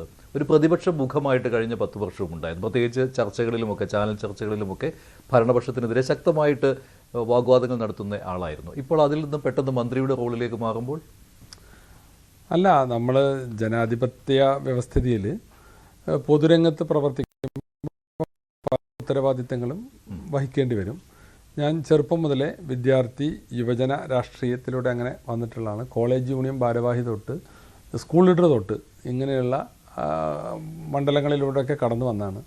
പറയുന്നത് ഒരു പ്രതിപക്ഷ മുഖമായിട്ട് കഴിഞ്ഞ 10 വർഷവും ഉണ്ടായിരുന്നു. പ്രത്യേകിച്ച് ചർച്ചകളിലുമൊക്കെ ചാനൽ ചർച്ചകളിലുമൊക്കെ ഭരണപക്ഷത്തിനെതിരെ ശക്തമായിട്ട് വാഗ്വാദങ്ങൾ നടത്തുന്ന ആളായിരുന്നു. ഇപ്പോൾ അതിൽ നിന്നും പെട്ടെന്ന് മന്ത്രിയുടെ റോളിലേക്ക് മാറുമ്പോൾ അല്ല, നമ്മൾ ജനാധിപത്യ വ്യവസ്ഥിതിയിൽ പൊതുരംഗത്ത് പ്രവർത്തിക്കുമ്പോൾ ഉത്തരവാദിത്തങ്ങളും വഹിക്കേണ്ടി വരും. ഞാൻ ചെറുപ്പം മുതലേ വിദ്യാർത്ഥി യുവജന രാഷ്ട്രീയത്തിലൂടെ അങ്ങനെ വന്നിട്ടുള്ളതാണ്. കോളേജ് യൂണിയൻ ഭാരവാഹി തൊട്ട് സ്കൂൾ ലീഡർ തൊട്ട് ഇങ്ങനെയുള്ള മണ്ഡലങ്ങളിലൂടെയൊക്കെ കടന്നു വന്നതാണ്.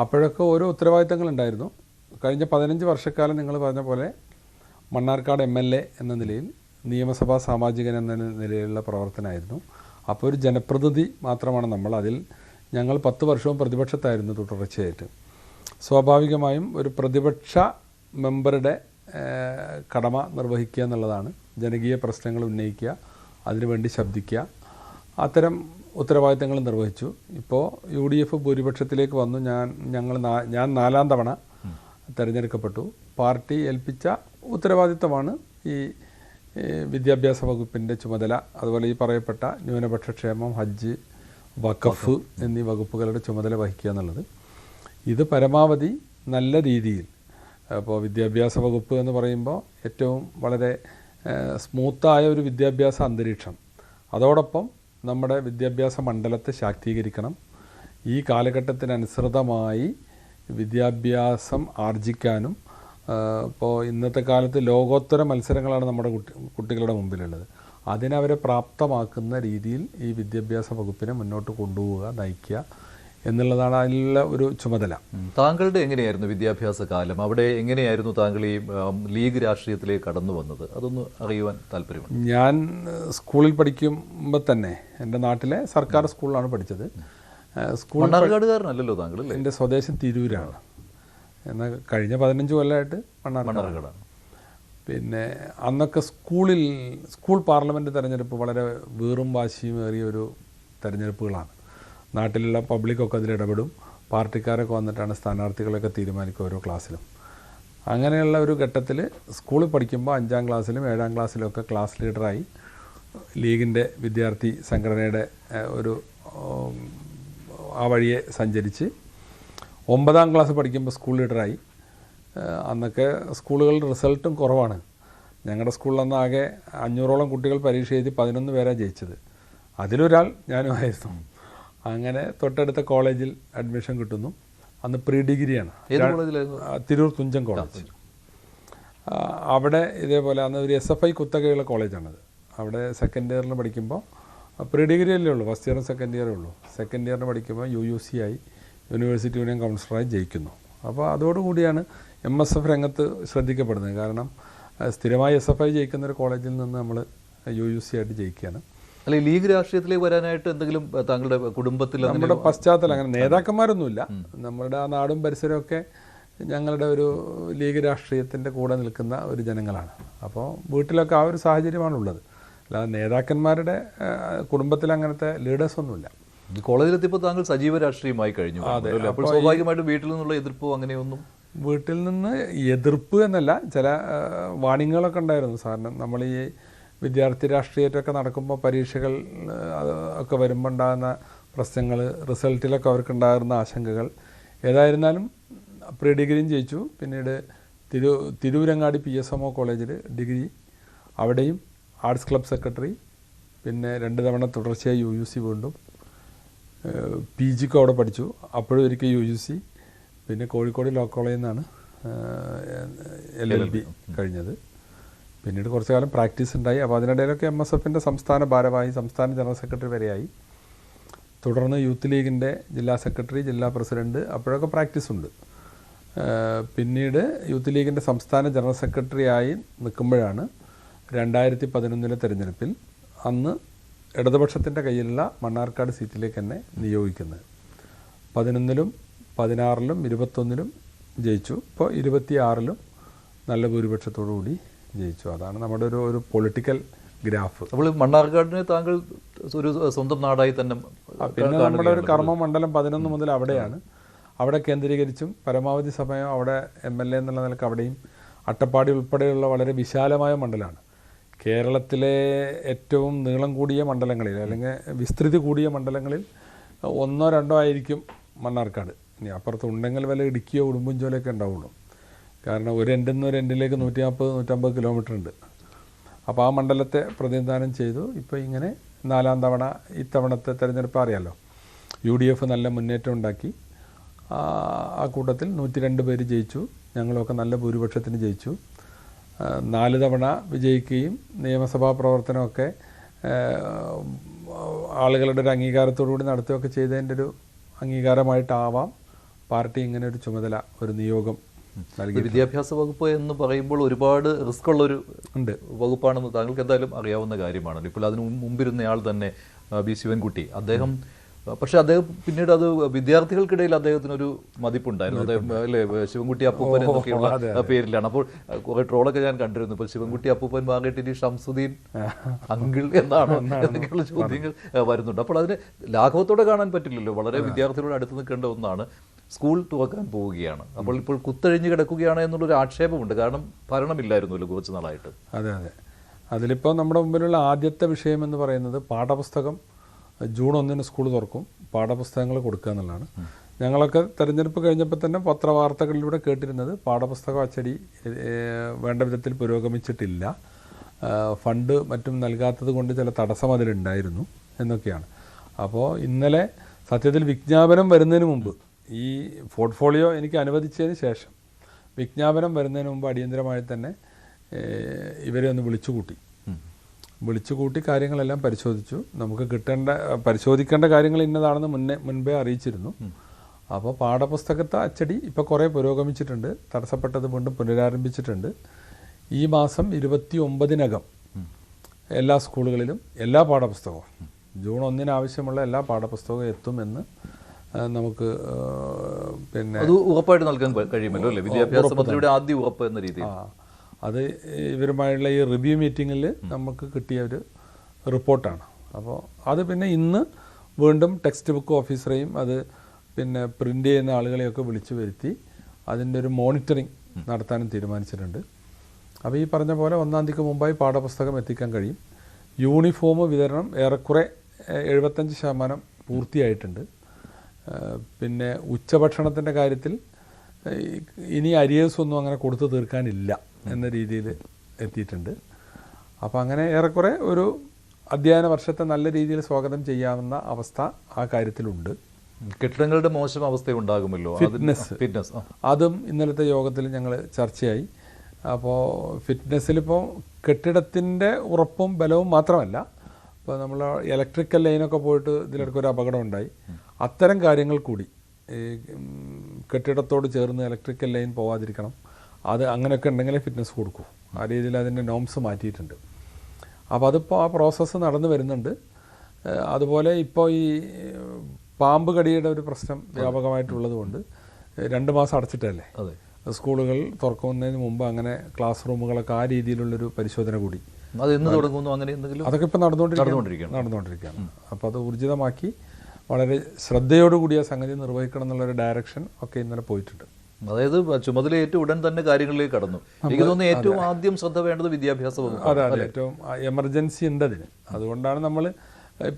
അപ്പോഴൊക്കെ ഓരോ ഉത്തരവാദിത്തങ്ങളുണ്ടായിരുന്നു. കഴിഞ്ഞ 15 വർഷക്കാലം നിങ്ങൾ പറഞ്ഞ പോലെ മണ്ണാർക്കാട് MLA എന്ന നിലയിൽ നിയമസഭാ സാമാജികൻ എന്ന നിലയിലുള്ള പ്രവർത്തനമായിരുന്നു. അപ്പോൾ ഒരു ജനപ്രതിനിധി മാത്രമാണ് നമ്മൾ. അതിൽ ഞങ്ങൾ 10 വർഷവും പ്രതിപക്ഷത്തായിരുന്നു തുടർച്ചയായിട്ട്. സ്വാഭാവികമായും ഒരു പ്രതിപക്ഷ മെമ്പറുടെ കടമ നിർവഹിക്കുക എന്നുള്ളതാണ്. ജനകീയ പ്രശ്നങ്ങൾ ഉന്നയിക്കുക, അതിനുവേണ്ടി ശബ്ദിക്കുക, അത്തരം ഉത്തരവാദിത്തങ്ങൾ നിർവഹിച്ചു. ഇപ്പോൾ UDF ഭൂരിപക്ഷത്തിലേക്ക് വന്നു. ഞാൻ 4ാം തവണ തിരഞ്ഞെടുക്കപ്പെട്ടു. പാർട്ടി ഏൽപ്പിച്ച ഉത്തരവാദിത്തമാണ് ഈ വിദ്യാഭ്യാസ വകുപ്പിൻ്റെ ചുമതല. അതുപോലെ ഈ പറയപ്പെട്ട ന്യൂനപക്ഷ ക്ഷേമം, ഹജ്ജ്, വഖഫ് എന്നീ വകുപ്പുകളുടെ ചുമതല വഹിക്കുക എന്നുള്ളത്. ഇത് പരമാവധി നല്ല രീതിയിൽ, അപ്പോൾ വിദ്യാഭ്യാസ വകുപ്പ് എന്ന് പറയുമ്പോൾ ഏറ്റവും വളരെ സ്മൂത്തായ ഒരു വിദ്യാഭ്യാസ അന്തരീക്ഷം, അതോടൊപ്പം നമ്മുടെ വിദ്യാഭ്യാസ മണ്ഡലത്തെ ശാക്തീകരിക്കണം. ഈ കാലഘട്ടത്തിനനുസൃതമായി വിദ്യാഭ്യാസം ആർജിക്കാനും, ഇപ്പോൾ ഇന്നത്തെ കാലത്ത് ലോകോത്തര മത്സരങ്ങളാണ് നമ്മുടെ കുട്ടികളുടെ മുമ്പിലുള്ളത്. അതിനവരെ പ്രാപ്തമാക്കുന്ന രീതിയിൽ ഈ വിദ്യാഭ്യാസ വകുപ്പിനെ മുന്നോട്ട് കൊണ്ടുപോവുക, നയിക്കുക എന്നുള്ളതാണ് അതിലുള്ള ഒരു ചുമതല. താങ്കളുടെ എങ്ങനെയായിരുന്നു വിദ്യാഭ്യാസ കാലം? അവിടെ എങ്ങനെയായിരുന്നു താങ്കൾ ഈ ലീഗ് രാഷ്ട്രീയത്തിലേക്ക് കടന്നു വന്നത്? അതൊന്ന് അറിയുവാൻ താല്പര്യമുണ്ട്. ഞാൻ സ്കൂളിൽ പഠിക്കുമ്പോൾ തന്നെ എൻ്റെ നാട്ടിലെ സർക്കാർ സ്കൂളിലാണ് പഠിച്ചത്. മണ്ണാർക്കാടുകാരനല്ലല്ലോ താങ്കൾ? എൻ്റെ സ്വദേശം തിരൂരാണ്. എന്നാൽ കഴിഞ്ഞ 15 കൊല്ലമായിട്ട് മണ്ണാർക്കാടാണ്. പിന്നെ അന്നൊക്കെ സ്കൂൾ പാർലമെൻറ്റ് തെരഞ്ഞെടുപ്പ് വളരെ വീറും വാശിയും ഏറിയ ഒരു തെരഞ്ഞെടുപ്പുകളാണ്. നാട്ടിലുള്ള പബ്ലിക്കൊക്കെ അതിലിടപെടും. പാർട്ടിക്കാരൊക്കെ വന്നിട്ടാണ് സ്ഥാനാർത്ഥികളൊക്കെ തീരുമാനിക്കുക ഓരോ ക്ലാസ്സിലും. അങ്ങനെയുള്ള ഒരു ഘട്ടത്തിൽ സ്കൂളിൽ പഠിക്കുമ്പോൾ 5ാം ക്ലാസ്സിലും 7ാം ക്ലാസ്സിലും ഒക്കെ ക്ലാസ് ലീഡറായി ലീഗിൻ്റെ വിദ്യാർത്ഥി സംഘടനയുടെ ആ വഴിയെ സഞ്ചരിച്ച് 9ാം ക്ലാസ് പഠിക്കുമ്പോൾ സ്കൂൾ ലീഡറായി. അന്നൊക്കെ സ്കൂളുകളുടെ റിസൾട്ടും കുറവാണ്. ഞങ്ങളുടെ സ്കൂളിലന്ന് ആകെ 500ഓളം കുട്ടികൾ പരീക്ഷ എഴുതി 11 പേരാണ് ജയിച്ചത്. അതിലൊരാൾ ഞാനുമായിരുന്നു. അങ്ങനെ തൊട്ടടുത്ത കോളേജിൽ അഡ്മിഷൻ കിട്ടുന്നു. അന്ന് പ്രീ ഡിഗ്രിയാണ്. തിരൂർ തുഞ്ചൻ കോളേജ്. അവിടെ ഇതേപോലെ അന്ന് ഒരു SFI കുത്തകയുള്ള കോളേജാണത്. അവിടെ സെക്കൻഡ് ഇയറിൽ പഠിക്കുമ്പോൾ പ്രീ ഡിഗ്രി അല്ലേ ഉള്ളൂ, ഫസ്റ്റ് ഇയറും സെക്കൻഡ് ഇയറേ ഉള്ളൂ. സെക്കൻഡ് ഇയറിന് പഠിക്കുമ്പോൾ UUC ആയി, യൂണിവേഴ്സിറ്റി യൂണിയൻ കൗൺസിലറായി ജയിക്കുന്നു. അപ്പോൾ അതോടുകൂടിയാണ് MSF രംഗത്ത് ശ്രദ്ധിക്കപ്പെടുന്നത്. കാരണം സ്ഥിരമായി SFI ജയിക്കുന്ന ഒരു കോളേജിൽ നിന്ന് നമ്മൾ UUC ആയിട്ട് ജയിക്കുകയാണ്. അല്ലെ, ലീഗ് രാഷ്ട്രീയത്തിലേക്ക് വരാനായിട്ട് എന്തെങ്കിലും താങ്കളുടെ കുടുംബത്തിൽ? നമ്മുടെ പശ്ചാത്തലം അങ്ങനെ നേതാക്കന്മാരൊന്നുമില്ല. നമ്മുടെ ആ നാടും പരിസരമൊക്കെ ഞങ്ങളുടെ ഒരു ലീഗ് രാഷ്ട്രീയത്തിൻ്റെ കൂടെ നിൽക്കുന്ന ഒരു ജനങ്ങളാണ്. അപ്പോൾ വീട്ടിലൊക്കെ ആ ഒരു സാഹചര്യമാണുള്ളത്. അല്ലാതെ നേതാക്കന്മാരുടെ കുടുംബത്തിൽ അങ്ങനത്തെ ലീഡേഴ്സ് ഒന്നുമില്ല. കോളേജിലെത്തിയപ്പോൾ താങ്കൾ സജീവ രാഷ്ട്രീയമായി കഴിഞ്ഞു. അപ്പോൾ സ്വാഭാവികമായിട്ടും വീട്ടിൽ നിന്നുള്ള എതിർപ്പോ അങ്ങനെയൊന്നും? വീട്ടിൽ നിന്ന് എതിർപ്പ് എന്നല്ല, ചില വാണിങ്ങുകളൊക്കെ ഉണ്ടായിരുന്നു. സാറിന് നമ്മൾ ഈ വിദ്യാർത്ഥി രാഷ്ട്രീയത്തൊക്കെ നടക്കുമ്പോൾ പരീക്ഷകൾ ഒക്കെ വരുമ്പോൾ ഉണ്ടാകുന്ന പ്രശ്നങ്ങൾ, റിസൾട്ടിലൊക്കെ അവർക്കുണ്ടാകുന്ന ആശങ്കകൾ. ഏതായിരുന്നാലും പ്രീ ഡിഗ്രിയും ജയിച്ചു. പിന്നീട് തിരൂരങ്ങാടി PSMO കോളേജിൽ ഡിഗ്രി, അവിടെയും ആർട്സ് ക്ലബ് സെക്രട്ടറി. പിന്നെ 2 തവണ തുടർച്ചയായി UUC, വീണ്ടും PGക്ക് അവിടെ പഠിച്ചു. അപ്പോഴും ഒരിക്കൽ UUC. പിന്നെ കോഴിക്കോട് ലോ കോളേജിൽ നിന്നാണ് LLB കഴിഞ്ഞത്. പിന്നീട് കുറച്ചു കാലം പ്രാക്ടീസ് ഉണ്ടായി. അപ്പോൾ അതിനിടയിലൊക്കെ MSFൻ്റെ സംസ്ഥാന ഭാരവാഹി, സംസ്ഥാന ജനറൽ സെക്രട്ടറി വരെയായി. തുടർന്ന് യൂത്ത് ലീഗിൻ്റെ ജില്ലാ സെക്രട്ടറി, ജില്ലാ പ്രസിഡൻറ്റ്, അപ്പോഴൊക്കെ പ്രാക്ടീസ് ഉണ്ട്. പിന്നീട് യൂത്ത് ലീഗിൻ്റെ സംസ്ഥാന ജനറൽ സെക്രട്ടറി ആയി നിൽക്കുമ്പോഴാണ് 2011 തിരഞ്ഞെടുപ്പിൽ അന്ന് ഇടതുപക്ഷത്തിൻ്റെ കയ്യിലുള്ള മണ്ണാർക്കാട് സീറ്റിലേക്ക് തന്നെ നിയോഗിക്കുന്നത്. 11ലും 16ലും 21ലും ജയിച്ചു. ഇപ്പോൾ 26ലും നല്ല ഭൂരിപക്ഷത്തോടു കൂടി ജയിച്ചു. അതാണ് നമ്മുടെ ഒരു പൊളിറ്റിക്കൽ ഗ്രാഫ്. അപ്പോൾ മണ്ണാർക്കാടിനെ താങ്കൾ ഒരു സ്വന്തം നാടായി തന്നെ? പിന്നെ നമ്മുടെ ഒരു കർമ്മമണ്ഡലം 11 മുതൽ അവിടെയാണ്. അവിടെ കേന്ദ്രീകരിച്ചും പരമാവധി സമയം അവിടെ MLA എന്നുള്ള നിലക്ക് അവിടെയും, അട്ടപ്പാടി ഉൾപ്പെടെയുള്ള വളരെ വിശാലമായ മണ്ഡലമാണ്. കേരളത്തിലെ ഏറ്റവും നീളം കൂടിയ മണ്ഡലങ്ങളിൽ, അല്ലെങ്കിൽ വിസ്തൃതി കൂടിയ മണ്ഡലങ്ങളിൽ 1 or 2 ആയിരിക്കും മണ്ണാർക്കാട്. ഇനി അപ്പുറത്തുണ്ടെങ്കിൽ വല്ല ഇടുക്കിയോ ഉടുമ്പൻചോലയൊക്കെ ഉണ്ടാവുള്ളൂ. കാരണം ഒരു എൻഡിൽ നിന്ന് ഒരു എൻഡിലേക്ക് 140-150 കിലോമീറ്റർ ഉണ്ട്. അപ്പോൾ ആ മണ്ഡലത്തെ പ്രതിനിധാനം ചെയ്തു. ഇപ്പോൾ ഇങ്ങനെ 4ാം തവണ ഇത്തവണത്തെ തെരഞ്ഞെടുപ്പ് അറിയാമല്ലോ, UDF നല്ല മുന്നേറ്റം ഉണ്ടാക്കി. ആ കൂട്ടത്തിൽ 102 പേര് ജയിച്ചു. ഞങ്ങളൊക്കെ നല്ല ഭൂരിപക്ഷത്തിന് ജയിച്ചു. 4 തവണ വിജയിക്കുകയും നിയമസഭാ പ്രവർത്തനമൊക്കെ ആളുകളുടെ ഒരു അംഗീകാരത്തോടു കൂടി നടത്തുകയൊക്കെ ചെയ്തതിൻ്റെ ഒരു അംഗീകാരമായിട്ടാവാം പാർട്ടി ഇങ്ങനെ ഒരു ചുമതല, ഒരു നിയോഗം നൽകി. വിദ്യാഭ്യാസ വകുപ്പ് എന്ന് പറയുമ്പോൾ ഒരുപാട് റിസ്ക് ഉള്ളൊരു വകുപ്പാണെന്ന് താങ്കൾക്ക് എന്തായാലും അറിയാവുന്ന കാര്യമാണ്. ഇപ്പോൾ അതിന് മുമ്പിരുന്നയാൾ തന്നെ ബി ശിവൻകുട്ടി, അദ്ദേഹം പക്ഷെ അദ്ദേഹം പിന്നീട് അത് വിദ്യാർത്ഥികൾക്കിടയിൽ അദ്ദേഹത്തിനൊരു മതിപ്പുണ്ടായിരുന്നു. അദ്ദേഹം അല്ലേ ശിവൻകുട്ടി അപ്പൂപ്പൻ എന്നൊക്കെയുള്ള പേരിലാണ്. അപ്പോൾ കുറെ ട്രോളൊക്കെ ഞാൻ കണ്ടിരുന്നു. ഇപ്പോൾ ശിവൻകുട്ടി അപ്പൂപ്പൻ വാങ്ങിയിട്ട് ഷംസുദ്ദീൻ അങ്കിൾ എന്നാണോ എന്നൊക്കെയുള്ള ചോദ്യങ്ങൾ വരുന്നുണ്ട്. അപ്പോൾ അതിന് ലാഘവത്തോടെ കാണാൻ പറ്റില്ലല്ലോ. വളരെ വിദ്യാർത്ഥികളോട് അടുത്ത് നിൽക്കേണ്ട ഒന്നാണ്. സ്കൂൾ തുറക്കാൻ പോവുകയാണ്. അപ്പോൾ ഇപ്പോൾ കുത്തഴിഞ്ഞ് കിടക്കുകയാണ് എന്നുള്ളൊരു ആക്ഷേപമുണ്ട്. കാരണം ഭരണമില്ലായിരുന്നല്ലോ കുറച്ച് നാളായിട്ട്. അതെ അതെ. അതിലിപ്പോൾ നമ്മുടെ മുമ്പിലുള്ള ആദ്യത്തെ വിഷയം എന്ന് പറയുന്നത് പാഠപുസ്തകം ജൂൺ 1 സ്കൂൾ തുറക്കും, പാഠപുസ്തകങ്ങൾ കൊടുക്കുക എന്നുള്ളതാണ്. ഞങ്ങളൊക്കെ തെരഞ്ഞെടുപ്പ് കഴിഞ്ഞപ്പോൾ തന്നെ പത്രവാർത്തകളിലൂടെ കേട്ടിരുന്നത് പാഠപുസ്തകം അച്ചടി വേണ്ട വിധത്തിൽ പുരോഗമിച്ചിട്ടില്ല, ഫണ്ട് മറ്റും നൽകാത്തത് കൊണ്ട് ചില തടസ്സം അതിലുണ്ടായിരുന്നു എന്നൊക്കെയാണ്. അപ്പോൾ ഇന്നലെ സത്യത്തിൽ വിജ്ഞാപനം വരുന്നതിന് മുമ്പ്, ഈ പോർട്ട്ഫോളിയോ എനിക്ക് അനുവദിച്ചതിന് ശേഷം വിജ്ഞാപനം വരുന്നതിന് മുമ്പ് അടിയന്തരമായി തന്നെ ഇവരെ ഒന്ന് വിളിച്ചുകൂട്ടി കാര്യങ്ങളെല്ലാം പരിശോധിച്ചു. നമുക്ക് പരിശോധിക്കേണ്ട കാര്യങ്ങൾ ഇന്നതാണെന്ന് മുൻപേ അറിയിച്ചിരുന്നു. അപ്പോൾ പാഠപുസ്തകത്തെ അച്ചടി ഇപ്പോൾ കുറേ പുരോഗമിച്ചിട്ടുണ്ട്, തടസ്സപ്പെട്ടത് വീണ്ടും പുനരാരംഭിച്ചിട്ടുണ്ട്. ഈ മാസം 29-നകം എല്ലാ സ്കൂളുകളിലും എല്ലാ പാഠപുസ്തകവും ജൂൺ 1 ആവശ്യമുള്ള എല്ലാ പാഠപുസ്തകവും എത്തുമെന്ന് നമുക്ക് അത് ഉറപ്പായിട്ട് നൽകാൻ കഴിയുമല്ലോ അല്ലേ? വിദ്യാഭ്യാസ മന്ത്രിയുടെ ആദ്യ ഉറപ്പ് എന്ന രീതിയിൽ അത് ഇവരുമായുള്ള ഈ റിവ്യൂ മീറ്റിങ്ങിൽ നമുക്ക് കിട്ടിയ ഒരു റിപ്പോർട്ടാണ്. അപ്പോൾ അത് പിന്നെ ഇന്ന് വീണ്ടും ടെക്സ്റ്റ് ബുക്ക് ഓഫീസറെയും അത് പിന്നെ പ്രിൻ്റ് ചെയ്യുന്ന ആളുകളെയൊക്കെ വിളിച്ചു വരുത്തി അതിൻ്റെ ഒരു മോണിറ്ററിങ് നടത്താനും തീരുമാനിച്ചിട്ടുണ്ട്. അപ്പോൾ ഈ പറഞ്ഞ പോലെ 1-ാം തീയതിക്ക് മുമ്പായി പാഠപുസ്തകം എത്തിക്കാൻ കഴിയും. യൂണിഫോം വിതരണം ഏറെക്കുറെ 75% പൂർത്തിയായിട്ടുണ്ട്. പിന്നെ ഉച്ചഭക്ഷണത്തിൻ്റെ കാര്യത്തിൽ ഇനി അരിയേഴ്സ് ഒന്നും അങ്ങനെ കൊടുത്തു തീർക്കാനില്ല എന്ന രീതിയിൽ എത്തിയിട്ടുണ്ട്. അപ്പോൾ അങ്ങനെ ഏറെക്കുറെ ഒരു അധ്യയന വർഷത്തെ നല്ല രീതിയിൽ സ്വാഗതം ചെയ്യാവുന്ന അവസ്ഥ ആ കാര്യത്തിലുണ്ട്. കെട്ടിടങ്ങളുടെ മോശം അവസ്ഥ ഉണ്ടാകുമല്ലോ, ഫിറ്റ്നസ് അതും ഇന്നലത്തെ യോഗത്തിൽ ഞങ്ങൾ ചർച്ചയായി. അപ്പോൾ ഫിറ്റ്നസ്സിലിപ്പോൾ കെട്ടിടത്തിൻ്റെ ഉറപ്പും ബലവും മാത്രമല്ല, ഇപ്പോൾ നമ്മൾ ഇലക്ട്രിക്കൽ ലൈനൊക്കെ പോയിട്ട് ഇതിലിടയ്ക്കൊരു അപകടം ഉണ്ടായി. അത്തരം കാര്യങ്ങൾ കൂടി കെട്ടിടത്തോട് ചേർന്ന് ഇലക്ട്രിക്കൽ ലൈൻ പോവാതിരിക്കണം, അത് അങ്ങനെയൊക്കെ ഉണ്ടെങ്കിലേ ഫിറ്റ്നസ് കൊടുക്കൂ. ആ രീതിയിൽ അതിൻ്റെ നോംസ് മാറ്റിയിട്ടുണ്ട്. അപ്പോൾ അതിപ്പോൾ ആ പ്രോസസ്സ് നടന്നു വരുന്നുണ്ട്. അതുപോലെ ഇപ്പോൾ ഈ പാമ്പ് കടിയുടെ ഒരു പ്രശ്നം വ്യാപകമായിട്ടുള്ളത് കൊണ്ട് 2 മാസം അടച്ചിട്ടല്ലേ സ്കൂളുകൾ തുറക്കുന്നതിന് മുമ്പ് അങ്ങനെ ക്ലാസ് റൂമുകളൊക്കെ ആ രീതിയിലുള്ളൊരു പരിശോധന കൂടി അതൊക്കെ ഇപ്പോൾ നടന്നുകൊണ്ടിരിക്കുകയാണ്. അപ്പോൾ അത് ഊർജിതമാക്കി വളരെ ശ്രദ്ധയോടുകൂടിയ സംഗതി നിർവഹിക്കണം എന്നുള്ളൊരു ഡയറക്ഷൻ ഒക്കെ ഇന്നലെ പോയിട്ടുണ്ട്. അതായത് ചുമതലയേറ്റ് ഉടൻ തന്നെ കാര്യങ്ങളിലേക്ക് കടന്നു. എനിക്ക് തോന്നുന്നു ഏറ്റവും ആദ്യം ശ്രദ്ധ വേണ്ടത് വിദ്യാഭ്യാസ വകുപ്പ്. അതെ, ഏറ്റവും എമർജൻസി ഉണ്ട് അതിന്. അതുകൊണ്ടാണ് നമ്മൾ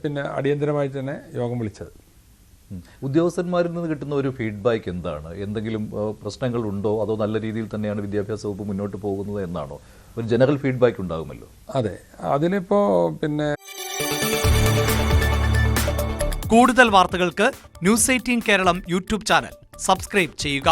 പിന്നെ അടിയന്തരമായിട്ട് തന്നെ യോഗം വിളിച്ചത്. ഉദ്യോഗസ്ഥന്മാരിൽ നിന്ന് കിട്ടുന്ന ഒരു ഫീഡ്ബാക്ക് എന്താണ്? എന്തെങ്കിലും പ്രശ്നങ്ങൾ ഉണ്ടോ, അതോ നല്ല രീതിയിൽ തന്നെയാണ് വിദ്യാഭ്യാസ വകുപ്പ് മുന്നോട്ട് പോകുന്നത് എന്നാണോ? ഒരു ജനറൽ ഫീഡ്ബാക്ക് ഉണ്ടാകുമല്ലോ. അതെ, അതിലിപ്പോൾ പിന്നെ കൂടുതൽ വാർത്തകൾക്ക് news 18 Keralam YouTube channel subscribe ചെയ്യുക.